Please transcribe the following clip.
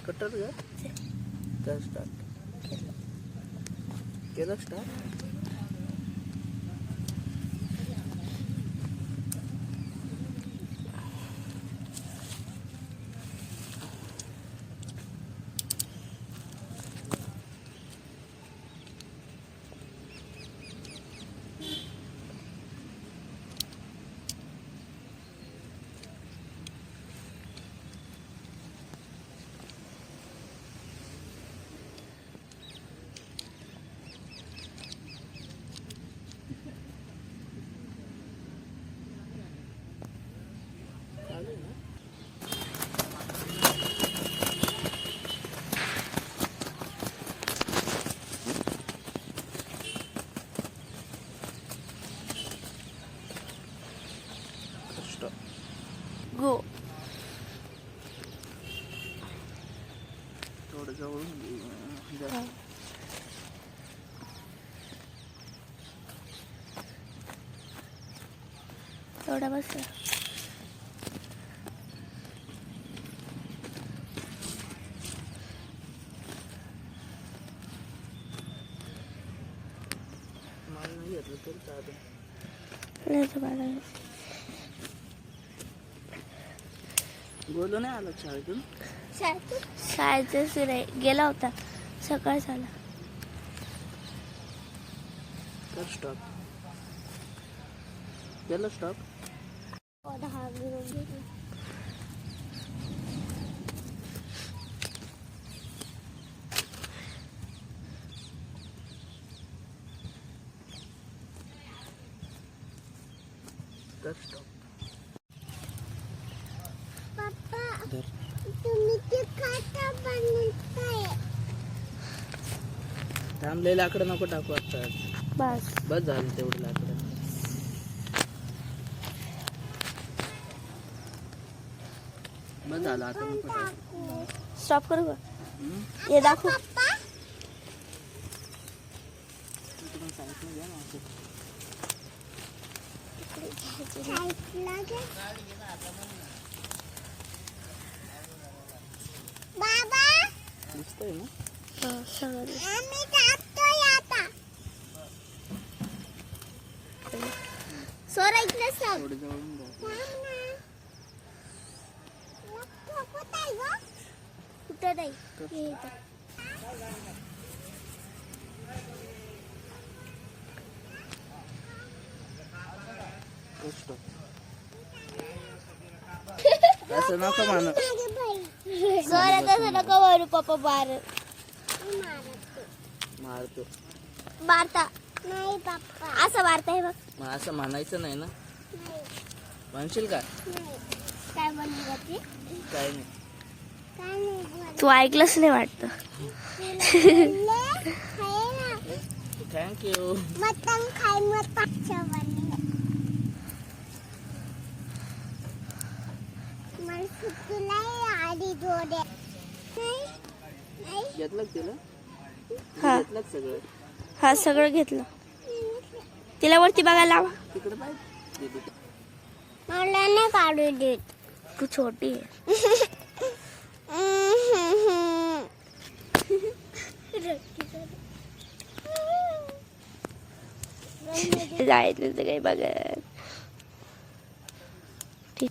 Cutter का कर start केलं स्टार्ट गो थोडं जवळून थोडा बस माल नाही घेतलं तरी चालेल. बोलू नाही आलं शाळेतून शाळेतच नाही गेला होता सकाळ झाला. कर स्टॉप केलं स्टॉप कर स्टॉप तुम्ही ते खाता बनवताय थांबलेलं लाकडं नको टाकू आता. बस बस झालं तेवढं लाकडं. बस झालं आता नको टाकू. स्टॉप करू का ये दाखव. तिकडून सांगितलं घ्या ना असं. बाबा दिसतंय ना आम्ही जातोय आता. सोरा इकडे सर थोडं जवळून जा. कुठं नाही कर स्टॉप. असं नको म्हणू. सोरा तसं नको मारू पप्पा मारतो. मारता नाही पप्पा असं मारताय बघ. मग असं म्हणायचं नाही ना. म्हणशील का काय म्हणली जाते काय नाही. काय नाही तू ऐकलंच नाही वाटतं. थँक्यू. मटन खाय मटन मला सुट्टीला आधी जोडे नाही घेतलं का तिला हा. घेतलं का सगळं. हा सगळं घेतलं. तिला वरती बघायला लावा. तिकडे पाहिजे मला नाही काढू देत. तू छोटी आहे. जायचं काही बघत. ठीक